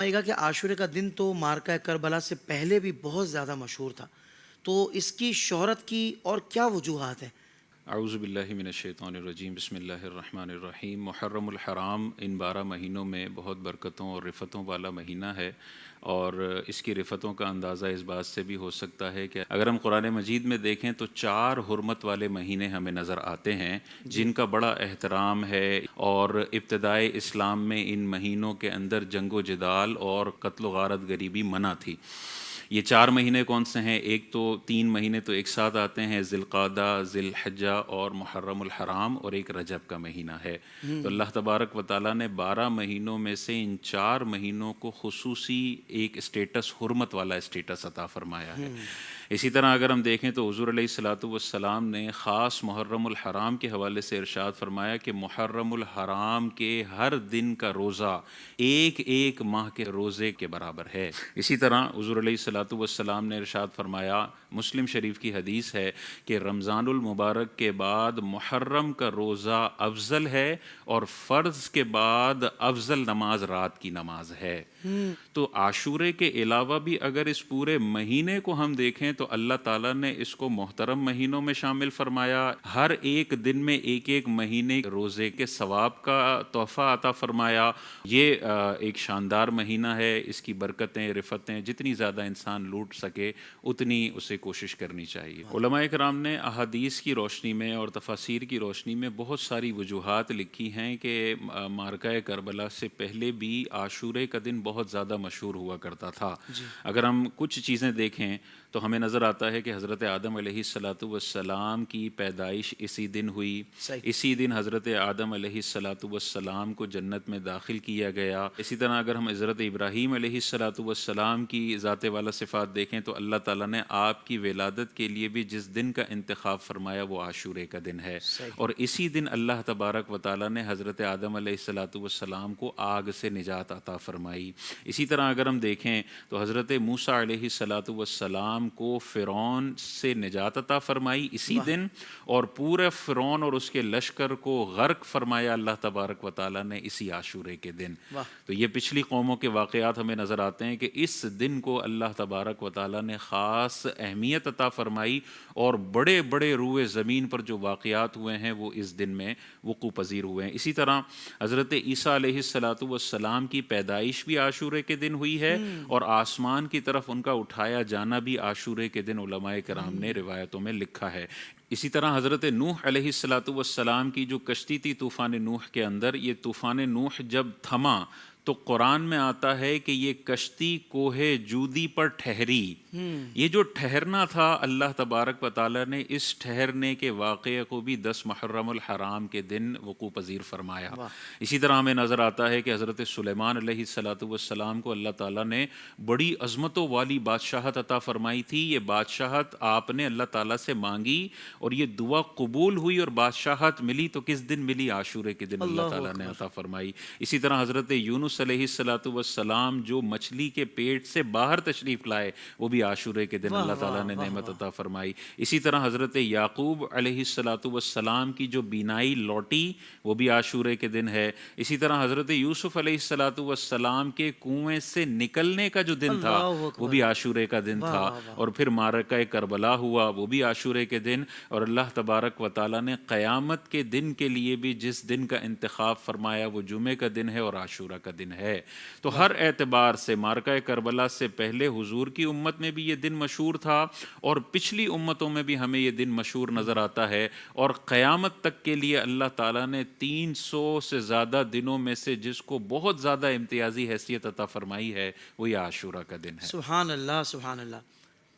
آئے گا کہ عاشورے کا دن تو مارکہ کربلا سے پہلے بھی بہت زیادہ مشہور تھا، تو اس کی شہرت کی اور کیا وجوہات ہیں؟ اعوذ باللہ من الشیطان الرجیم، بسم اللہ الرحمن الرحیم۔ محرم الحرام ان 12 مہینوں میں بہت برکتوں اور رفتوں والا مہینہ ہے، اور اس کی رفتوں کا اندازہ اس بات سے بھی ہو سکتا ہے کہ اگر ہم قرآن مجید میں دیکھیں تو 4 حرمت والے مہینے ہمیں نظر آتے ہیں جی جن کا بڑا احترام ہے، اور ابتدائے اسلام میں ان مہینوں کے اندر جنگ و جدال اور قتل و غارت گریبی منع تھی۔ یہ 4 مہینے کون سے ہیں؟ ایک تو 3 مہینے تو ایک ساتھ آتے ہیں، ذی القعدہ، ذی الحجہ اور محرم الحرام، اور ایک رجب کا مہینہ ہے۔ تو اللہ تبارک و تعالیٰ نے 12 مہینوں میں سے ان 4 مہینوں کو خصوصی ایک اسٹیٹس، حرمت والا اسٹیٹس عطا فرمایا ہے۔ اسی طرح اگر ہم دیکھیں تو حضور علیہ الصلوۃ والسلام نے خاص محرم الحرام کے حوالے سے ارشاد فرمایا کہ محرم الحرام کے ہر دن کا روزہ ایک ایک ماہ کے روزے کے برابر ہے۔ اسی طرح حضور علیہ الصلوۃ والسلام نے ارشاد فرمایا، مسلم شریف کی حدیث ہے کہ رمضان المبارک کے بعد محرم کا روزہ افضل ہے، اور فرض کے بعد افضل نماز رات کی نماز ہے۔ تو عاشورے کے علاوہ بھی اگر اس پورے مہینے کو ہم دیکھیں تو اللہ تعالیٰ نے اس کو محترم مہینوں میں شامل فرمایا۔ ہر ایک دن میں ایک ایک مہینے روزے کے ثواب کا تحفہ عطا فرمایا۔ یہ ایک شاندار مہینہ ہے، اس کی برکتیں، رفتیں جتنی زیادہ انسان لوٹ سکے اتنی اسے کوشش کرنی چاہیے۔ علماء کرام نے احادیث کی روشنی میں اور تفاسیر کی روشنی میں بہت ساری وجوہات لکھی ہیں کہ مارکہ کربلا سے پہلے بھی عاشورے کا دن بہت زیادہ مشہور ہوا کرتا تھا۔ اگر ہم کچھ چیزیں دیکھیں تو ہمیں نظر آتا ہے کہ حضرت آدم علیہ الصلوۃ والسلام کی پیدائش اسی دن ہوئی، صحیح۔ اسی دن حضرت آدم علیہ الصلوۃ والسلام کو جنت میں داخل کیا گیا۔ اسی طرح اگر ہم حضرت ابراہیم علیہ الصلوۃ والسلام کی ذات والا صفات دیکھیں تو اللہ تعالیٰ نے آپ کی ولادت کے لیے بھی جس دن کا انتخاب فرمایا وہ عاشورے کا دن ہے، صحیح۔ اور اسی دن اللہ تبارک و تعالیٰ نے حضرت آدم علیہ الصلوۃ والسلام کو آگ سے نجات عطا فرمائی۔ اسی طرح اگر ہم دیکھیں تو حضرت موسیٰ علیہ الصلوۃ والسلام کو فرعون سے نجات عطا فرمائی اسی دن، اور پورے فرعون اور اس کے لشکر کو غرق فرمایا اللہ تبارک و تعالیٰ نے اسی عاشورے کے دن۔ واہ۔ تو یہ پچھلی قوموں کے واقعات ہمیں نظر آتے ہیں کہ اس دن کو اللہ تبارک و تعالیٰ نے خاص اہمیت عطا فرمائی، اور بڑے بڑے روئے زمین پر جو واقعات ہوئے ہیں وہ اس دن میں وقوع پذیر ہوئے ہیں۔ اسی طرح حضرت عیسیٰ علیہ الصلوۃ والسلام کی پیدائش بھی عاشورے کے دن ہوئی ہے، اور آسمان کی طرف ان کا اٹھایا جانا بھی عاشورے کے دن علماء کرام نے روایتوں میں لکھا ہے۔ اسی طرح حضرت نوح علیہ الصلوۃ والسلام کی جو کشتی تھی طوفان نوح کے اندر، یہ طوفان نوح جب تھما تو قرآن میں آتا ہے کہ یہ کشتی کوہ جودی پر ٹھہری۔ یہ جو ٹھہرنا تھا اللہ تبارک و تعالیٰ نے اس ٹھہرنے کے واقعے کو بھی 10 محرم الحرام کے دن وقوع پذیر فرمایا۔ اسی طرح ہمیں نظر آتا ہے کہ حضرت سلیمان علیہ الصلوۃ والسلام کو اللہ تعالیٰ نے بڑی عظمتوں والی بادشاہت عطا فرمائی تھی۔ یہ بادشاہت آپ نے اللہ تعالیٰ سے مانگی اور یہ دعا قبول ہوئی، اور بادشاہت ملی تو کس دن ملی؟ عاشورے کے دن اللہ تعالیٰ نے عطا فرمائی۔ اسی طرح حضرت یونس علیہ الصلوۃ والسلام جو مچھلی کے پیٹ سے باہر تشریف لائے وہ بھی عاشورے کے دن اللہ تعالیٰ نے نعمت عطا فرمائی۔ اسی طرح حضرت یعقوب علیہ الصلوۃ والسلام کی جو بینائی لوٹی وہ بھی عاشورے کے دن ہے۔ اسی طرح حضرت یوسف علیہ الصلوۃ والسلام کے کنویں سے نکلنے کا جو دن تھا وہ بھی عاشورے کا دن تھا، اور پھر معرکہ کربلا ہوا وہ بھی عاشورے کے دن، اور اللہ تبارک و تعالیٰ نے قیامت کے دن کے لیے بھی جس دن کا انتخاب فرمایا وہ جمعے کا دن ہے اور عاشورہ کا دن ہے۔ تو ہر اعتبار سے مارکہ کربلا سے پہلے حضور کی امت میں بھی یہ دن مشہور تھا، اور پچھلی امتوں میں بھی ہمیں یہ دن مشہور نظر آتا ہے، اور قیامت تک کے لیے اللہ تعالیٰ نے 300 سے زیادہ دنوں میں سے جس کو بہت زیادہ امتیازی حیثیت عطا فرمائی ہے وہ یہ عاشورہ کا دن ہے۔ سبحان اللہ، سبحان اللہ۔